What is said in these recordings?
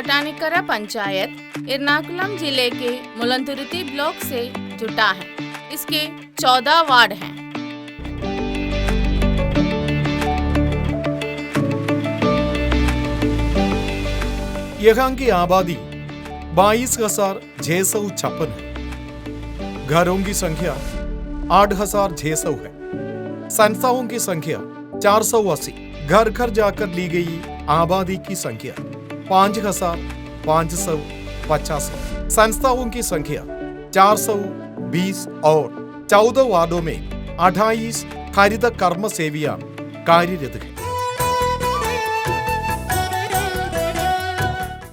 चौटानिकरा पंचायत एर्नाकुलम जिले के मुलंतुरुती ब्लॉक से जुटा है। इसके 14 वार्ड हैं। यहाँ की आबादी 22,656 है। घरों की संख्या 8,600 है। संस्थाओं की संख्या 480। घर घर जाकर ली गई आबादी की संख्या 5,585। संस्थाओं की संख्या 420 और 14 वार्डों में 28 हरित कर्म सेवियां कार्यरत हैं।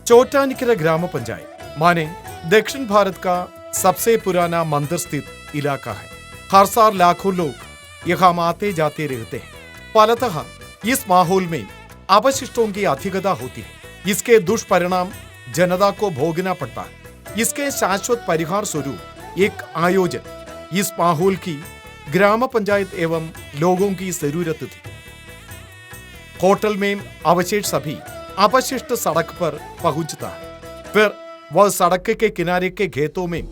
चोटानिकरा ग्राम पंचायत माने दक्षिण भारत का सबसे पुराना मंदिर स्थित इलाका है। हर साल लाखों लोग यहाँ आते जाते रहते हैं। फलतः इस माहौल में अपशिष्टों की अधिकता होती है। इसके दुष्परिणाम जनता को भोगना पड़ता है। इसके शाश्वत परिहार स्वरूप एक आयोजन इस माहौल की ग्राम पंचायत एवं लोगों की जरूरत थी। होटल में अवशेष सभी अपशिष्ट सड़क पर पहुंचता है। फिर वह सड़क के किनारे के खेतों में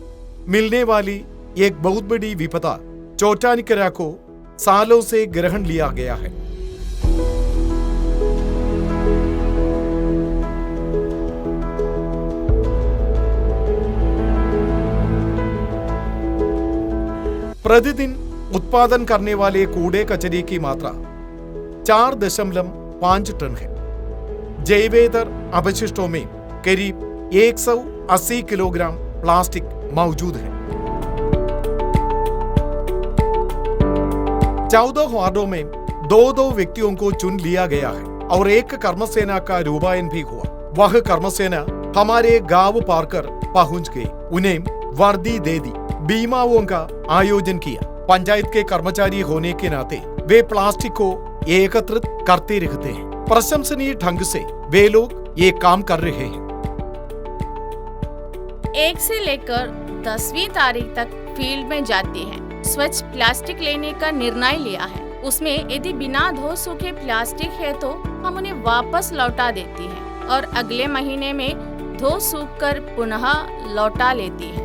मिलने वाली एक बहुत बड़ी विपदा चोटानिकरा को सालों से ग्रहण लिया गया है। प्रतिदिन उत्पादन करने वाले कूड़े कचरे की मात्रा 4.5 टन है। जैवेतर अपशिष्टों में करीब 180 किलोग्राम प्लास्टिक मौजूद है। 14 वार्डों में 2 व्यक्तियों को चुन लिया गया है और एक कर्मसेना का रूपायन भी हुआ। वह कर्मसेना हमारे गांव पार कर पहुंच गए, उन्हें वर्दी दे दी, बीमाओं का आयोजन किया। पंचायत के कर्मचारी होने के नाते वे प्लास्टिक को एकत्रित करते रहते हैं। प्रशंसनीय ढंग से वे लोग ये काम कर रहे हैं। 1 से लेकर 10वीं तारीख तक फील्ड में जाते हैं। स्वच्छ प्लास्टिक लेने का निर्णय लिया है। उसमें यदि बिना धो सूखे प्लास्टिक है तो हम उन्हें वापस लौटा देती हैं और अगले महीने में धो सूख कर पुनः लौटा लेती हैं।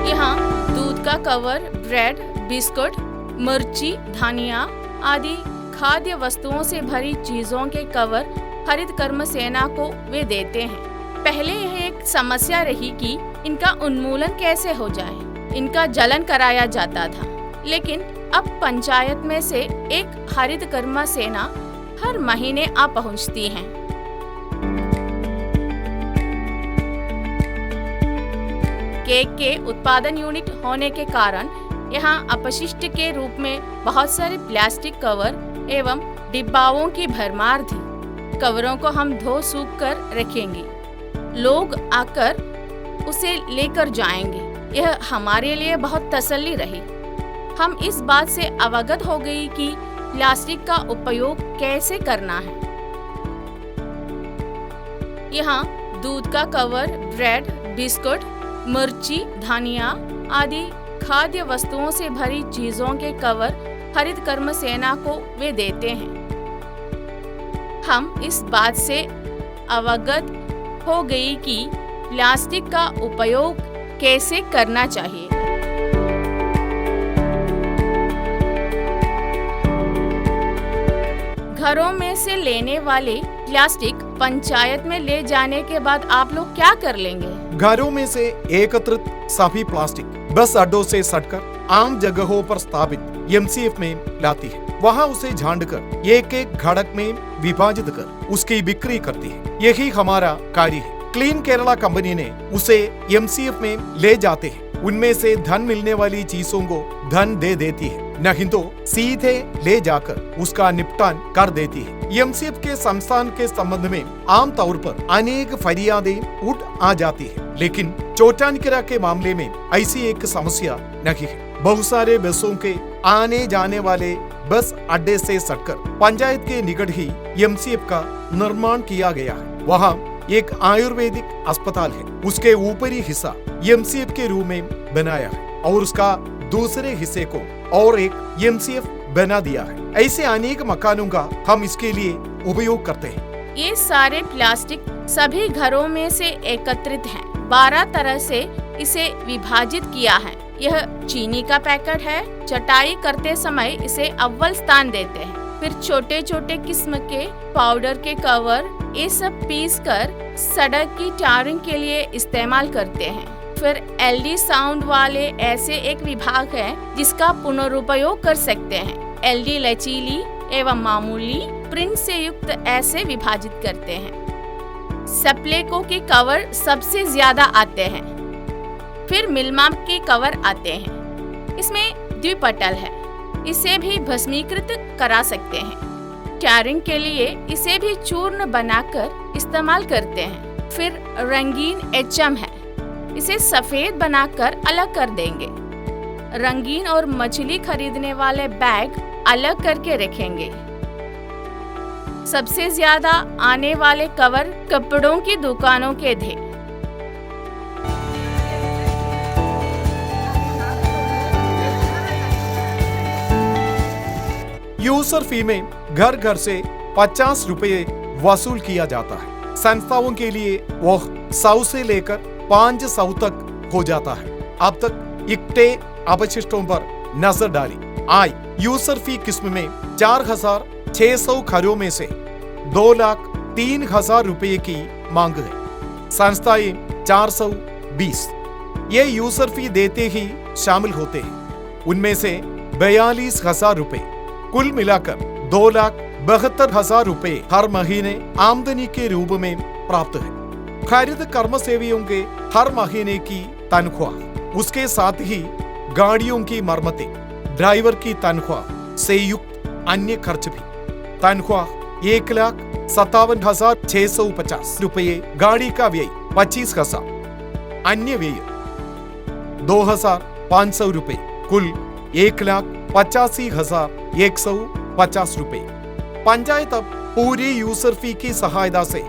यहाँ दूध का कवर, ब्रेड, बिस्कुट, मिर्ची, धनिया आदि खाद्य वस्तुओं से भरी चीजों के कवर हरित कर्म सेना को वे देते हैं। पहले यह एक समस्या रही कि इनका उन्मूलन कैसे हो जाए। इनका जलन कराया जाता था, लेकिन अब पंचायत में से एक हरित कर्म सेना हर महीने आ पहुंचती हैं। केक के उत्पादन यूनिट होने के कारण यहाँ अपशिष्ट के रूप में बहुत सारे प्लास्टिक कवर एवं डिब्बाओं की भरमार थी। कवरों को हम धो सूख कर रखेंगे, लोग आकर उसे लेकर जाएंगे। यह हमारे लिए बहुत तसल्ली रही। हम इस बात से अवगत हो गई कि प्लास्टिक का उपयोग कैसे करना है। यहाँ दूध का कवर, ब्रेड, बिस्कुट, मिर्ची, धनिया आदि खाद्य वस्तुओं से भरी चीजों के कवर हरित कर्म सेना को वे देते हैं। हम इस बात से अवगत हो गई कि प्लास्टिक का उपयोग कैसे करना चाहिए। घरों में से लेने वाले प्लास्टिक पंचायत में ले जाने के बाद आप लोग क्या कर लेंगे? घरों में से एकत्रित सभी प्लास्टिक बस अड्डों से सटकर आम जगहों पर स्थापित एमसीएफ में लाती है। वहाँ उसे झाड़कर एक एक घड़क में विभाजित कर उसकी बिक्री करती है। यही हमारा कार्य है। क्लीन केरला कंपनी ने उसे एमसीएफ में ले जाते हैं। उनमें से धन मिलने वाली चीजों को धन दे देती है, नहीं तो सीधे ले जाकर उसका निपटान कर देती है। एमसीएफ के संस्थान के संबंध में आमतौर पर अनेक फरियादें उठ आ जाती है, लेकिन चोटानिकरा के मामले में ऐसी एक समस्या नहीं है। बहुत सारे बसों के आने जाने वाले बस अड्डे से सटकर पंचायत के निकट ही एमसीएफ का निर्माण किया गया है। वहाँ एक आयुर्वेदिक अस्पताल है। उसके ऊपरी हिस्सा एमसीएफ के रूप में बनाया है और उसका दूसरे हिस्से को और एक एमसीएफ बना दिया है। ऐसे अनेक मकानों का हम इसके लिए उपयोग करते हैं। ये सारे प्लास्टिक सभी घरों में से एकत्रित हैं। 12 तरह से इसे विभाजित किया है। यह चीनी का पैकेट है। चटाई करते समय इसे अव्वल स्थान देते हैं। फिर छोटे छोटे किस्म के पाउडर के कवर, ये सब पीस कर सड़क की टारिंग के लिए इस्तेमाल करते हैं। फिर एलडी साउंड वाले ऐसे एक विभाग है जिसका पुनरुपयोग कर सकते हैं। एलडी लचीली एवं मामूली प्रिंट से युक्त ऐसे विभाजित करते हैं। सप्लेको के कवर सबसे ज्यादा आते हैं। फिर मिल्मा के कवर आते हैं। इसमें द्विपटल है, इसे भी भस्मीकृत करा सकते हैं। टारिंग के लिए इसे भी चूर्ण बनाकर इस्तेमाल करते हैं। फिर रंगीन एचएम है, इसे सफेद बनाकर अलग कर देंगे। रंगीन और मछली खरीदने वाले बैग अलग करके रखेंगे। सबसे ज्यादा आने वाले कवर कपड़ों की दुकानों के थे। यूजर फी में घर घर से 50 रुपए वसूल किया जाता है। संस्थाओं के लिए वह 100 से लेकर 500 तक हो जाता है। अब तक इकट्ठे अपशिष्टों पर नजर डाली। आय यूजर फी किस्म में 4,600 घरों में से 2,03,000 रुपए की मांग है। संस्थाएं 420 ये यूजर फी देते ही शामिल होते हैं। उनमें से 42,000 रुपए कुल मिलाकर 2,72,000 रुपए हर महीने आमदनी के रूप में प्राप्त है। खरीद कर्मसेवियों के हर महीने की तनख्वाह, उसके साथ ही गाड़ियों की मरम्मतें, ड्राइवर की तनख्वाह से युक्त अन्य खर्च भी। तनख्वाह 1,57,650 रुपये, गाड़ी का व्यय 25,000, अन्य व्यय 2,500 रुपये, कुल 1,85,150 रुपये। पंचायत अब पूरी यूजर फी की सहायता से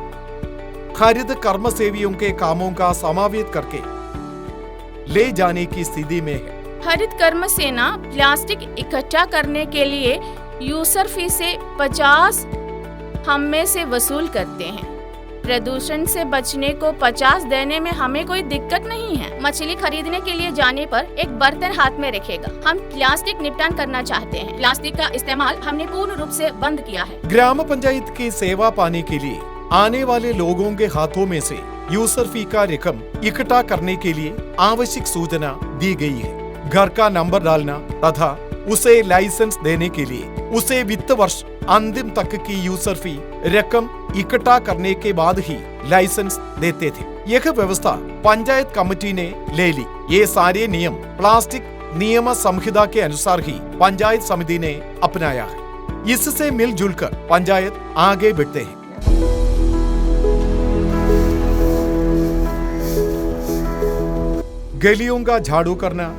खरीद कर्मसेवियों के कामों का समावेश करके ले जाने की स्थिति में है। हरित कर्म सेना प्लास्टिक इकट्ठा करने के लिए यूजर फी से 50 हम में से वसूल करते हैं। प्रदूषण से बचने को 50 देने में हमें कोई दिक्कत नहीं है। मछली खरीदने के लिए जाने पर एक बर्तन हाथ में रखेगा। हम प्लास्टिक निपटान करना चाहते हैं। प्लास्टिक का इस्तेमाल हमने पूर्ण रूप से बंद किया है। ग्राम पंचायत की सेवा पाने के लिए आने वाले लोगों के हाथों में से यूजर फी का रकम इकट्ठा करने के लिए आवश्यक सूचना दी गई है। घर का नंबर डालना तथा उसे लाइसेंस देने के लिए उसे वित्त वर्ष अंतिम तक की यूजर फी रकम इकट्ठा करने के बाद ही लाइसेंस देते थे। यह व्यवस्था पंचायत कमेटी ने ले ली। ये सारे नियम प्लास्टिक नियम संहिता के अनुसार ही पंचायत समिति ने अपनाया है। इससे मिलजुल कर पंचायत आगे बढ़ते हैं। गलियों का झाड़ू करना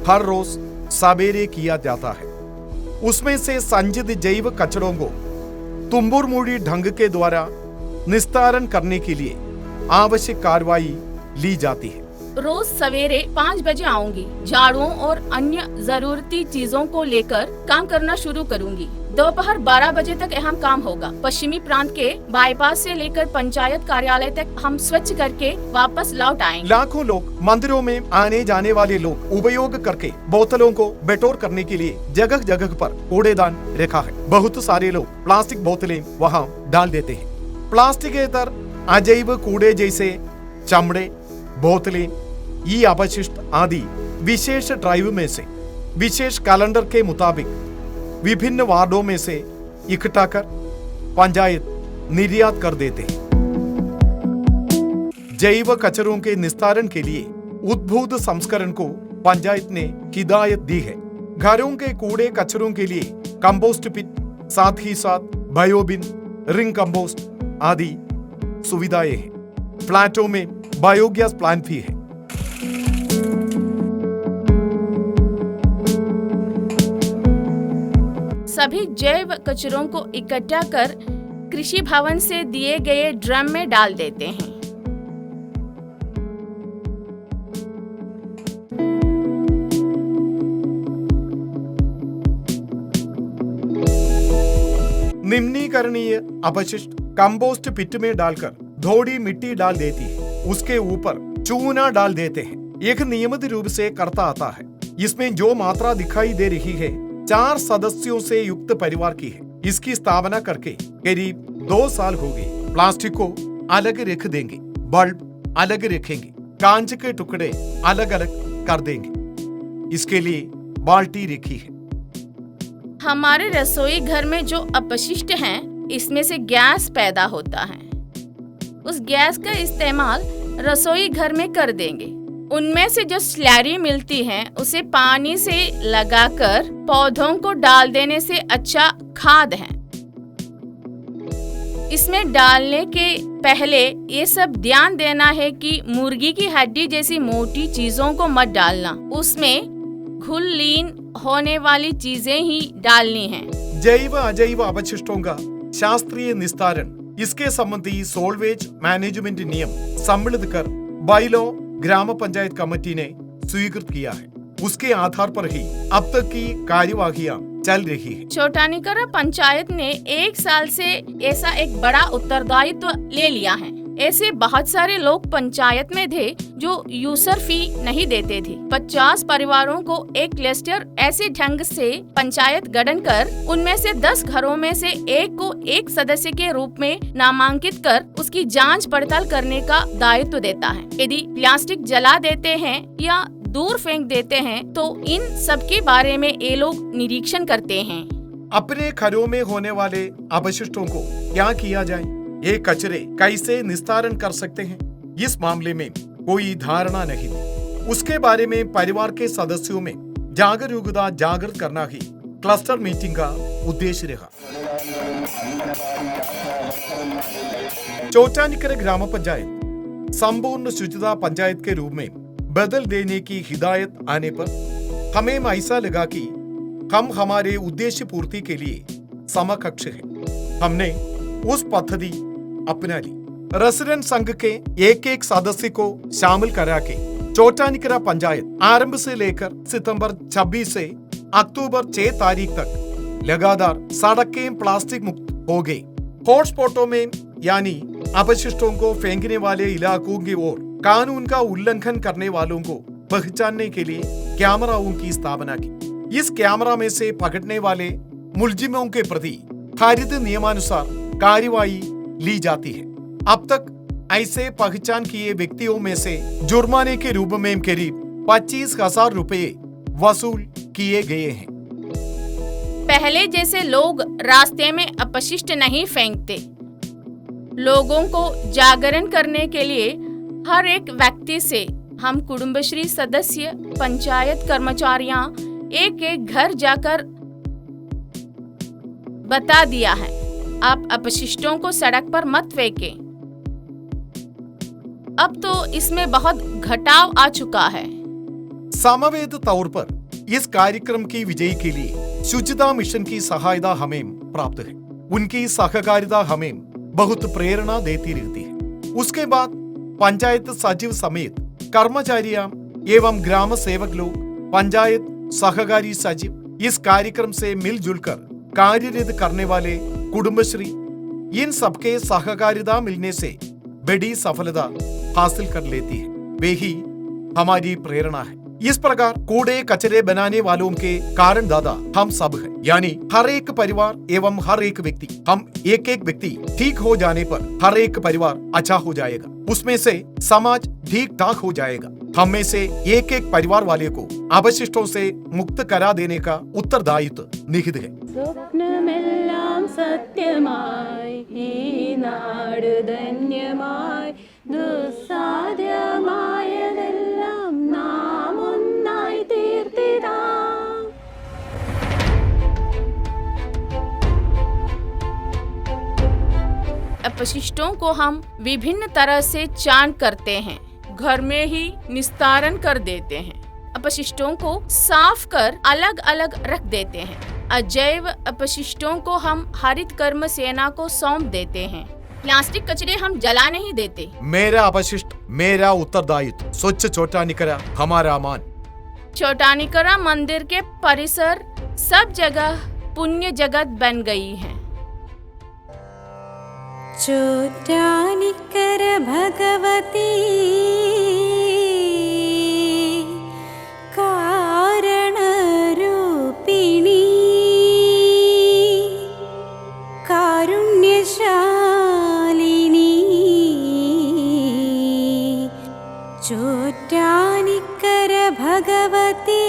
हर रोज सवेरे किया जाता है। उसमें से संचित जैव कचरों को तुम्बुरमुड़ी ढंग के द्वारा निस्तारण करने के लिए आवश्यक कार्रवाई ली जाती है। रोज सवेरे 5 बजे आऊंगी। झाड़ुओं और अन्य जरूरती चीजों को लेकर काम करना शुरू करूंगी। दोपहर 12 बजे तक अहम काम होगा। पश्चिमी प्रांत के बाईपास से लेकर पंचायत कार्यालय तक हम स्वच्छ करके वापस लौट आएंगे। लाखों लोग मंदिरों में आने जाने वाले लोग उपयोग करके बोतलों को बटोर करने के लिए जगह जगह पर कूड़ेदान रखा है। बहुत सारे लोग प्लास्टिक बोतलें वहाँ डाल देते हैं। प्लास्टिकेतर अजैव कूड़े जैसे चमड़े, बोतलें, ये अपशिष्ट आदि विशेष ड्राइव में से विशेष कैलेंडर के मुताबिक विभिन्न वार्डों में से इकट्ठा कर पंचायत निर्यात कर देते हैं। जैव कचरों के निस्तारण के लिए उद्भूत संस्करण को पंचायत ने हिदायत दी है। घरों के कूड़े कचरों के लिए कंपोस्ट पिट, साथ ही साथ बायोबिन, रिंग कंपोस्ट आदि सुविधाएं हैं। फ्लैटों में बायोगैस प्लांट भी है। सभी जैव कचरों को इकट्ठा कर कृषि भवन से दिए गए ड्रम में डाल देते हैं। नवीकरणीय अपशिष्ट कंपोस्ट पिट में डालकर थोड़ी मिट्टी डाल देती है, उसके ऊपर चूना डाल देते हैं। एक नियमित रूप से करता आता है। इसमें जो मात्रा दिखाई दे रही है 4 सदस्यों से युक्त परिवार की है। इसकी स्थापना करके करीब 2 साल हो गए। प्लास्टिक को अलग रख देंगे, बल्ब अलग रखेंगे, कांच के टुकड़े अलग अलग कर देंगे। इसके लिए बाल्टी रखी है। हमारे रसोई घर में जो अपशिष्ट हैं, इसमें से गैस पैदा होता है। उस गैस का इस्तेमाल रसोई घर में कर देंगे। उनमें से जो स्लैरी मिलती है उसे पानी से लगाकर पौधों को डाल देने से अच्छा खाद है। इसमें डालने के पहले ये सब ध्यान देना है कि मुर्गी की हड्डी जैसी मोटी चीजों को मत डालना। उसमें घुल लीन होने वाली चीजें ही डालनी हैं। जैव अजैव अपशिष्टों का शास्त्रीय निस्तारण, इसके संबंधी सोलवेज मैनेजमेंट नियम सम्मिलित कर बाइलो ग्राम पंचायत कमेटी ने स्वीकृत किया है। उसके आधार पर ही अब तक की कार्यवाहियां चल रही है। छोटानीकरा पंचायत ने 1 साल से ऐसा एक बड़ा उत्तरदायित्व ले लिया है। ऐसे बहुत सारे लोग पंचायत में थे जो यूजर फी नहीं देते थे। 50 परिवारों को एक क्लस्टर ऐसे ढंग से पंचायत गठन कर उनमें से 10 घरों में से एक को एक सदस्य के रूप में नामांकित कर उसकी जांच पड़ताल करने का दायित्व देता है। यदि प्लास्टिक जला देते हैं या दूर फेंक देते हैं तो इन सब के बारे में ये लोग निरीक्षण करते हैं। अपने घरों में होने वाले अपशिष्टों को क्या किया जाए, ये कचरे कैसे निस्तारण कर सकते हैं, इस मामले में कोई धारणा नहीं थी। उसके बारे में परिवार के सदस्यों में जागरूकता जागृत करना ही क्लस्टर मीटिंग का उद्देश्य रहा। छोटानीकरा ग्राम पंचायत संपूर्ण शुचिता पंचायत के रूप में बदल देने की हिदायत आने पर हमें ऐसा लगा कि हम हमारे उद्देश्य पूर्ति के लिए समकक्ष हैं। हमने उस पद्धति अपना ली। रेसिडेंट संघ के एक सदस्य को शामिल करा के छोटानीकरा पंचायत आरंभ से लेकर सितंबर 26 से अक्टूबर 6 तारीख तक लगातार सड़कें प्लास्टिक मुक्त हो गई। हॉटस्पॉटों में यानी अपशिष्टों को फेंकने वाले इलाकों की ओर कानून का उल्लंघन करने वालों को पहचानने के लिए कैमराओं की स्थापना की। इस कैमरा में से पकड़ने वाले मुलजिमों के प्रति हरित नियमानुसार कार्यवाही ली जाती है। अब तक ऐसे पहचान किए व्यक्तियों में से जुर्माने के रूप में करीब 25,000 रुपए वसूल किए गए हैं। पहले जैसे लोग रास्ते में अपशिष्ट नहीं फेंकते। लोगों को जागरण करने के लिए हर एक व्यक्ति से हम कुटुंबश्री सदस्य, पंचायत कर्मचारियां एक घर जाकर बता दिया है, आप अपशिष्टों को सड़क पर मत फेंकें। अब तो इसमें बहुत घटाव आ चुका है। समवेत तौर पर इस कार्यक्रम की विजय के लिए शुचिता मिशन की सहायता हमें प्राप्त है। उनकी सहकारिता हमें बहुत प्रेरणा देती रहती है। उसके बाद पंचायत सचिव समेत कर्मचारियां एवं ग्राम सेवक लोग, पंचायत सहकारी सचिव इस कार्यक्रम से मिलजुल कर कार्यरत करने वाले कुटुंबश्री, इन सबके सहकारिता मिलने से बड़ी सफलता हासिल कर लेती है। वे ही हमारी प्रेरणा है। इस प्रकार कूड़े कचरे बनाने वालों के कारण दादा हम सब हैं, यानी हर एक परिवार एवं हर एक व्यक्ति। हम एक व्यक्ति ठीक हो जाने पर हर एक परिवार अच्छा हो जाएगा, उसमें से समाज ठीक ठाक हो जाएगा। हम में से एक परिवार वाले को अपशिष्टों से मुक्त करा देने का उत्तरदायित्व निहित है। स्वप्नमेल्लाम सत्यमाय ई नाड धन्यमाय दुस्साध्यमायदेल्लाम नामुन्नाय तीर्थिदाम। अपशिष्टों को हम विभिन्न तरह से चान करते हैं, घर में ही निस्तारण कर देते हैं। अपशिष्टों को साफ कर अलग अलग रख देते हैं। अजैव अपशिष्टों को हम हरित कर्म सेना को सौंप देते हैं। प्लास्टिक कचरे हम जला नहीं देते। मेरा अपशिष्ट मेरा उत्तरदायित्व, स्वच्छ छोटानीकरा हमारा मान। छोटानीकरा मंदिर के परिसर सब जगह पुण्य जगत बन गई है। ചോറ്റാനിക്കര ഭഗവതി കാരണരൂപിണി കാരുണ്യശാലിനി ചോറ്റാനിക്കര ഭഗവതി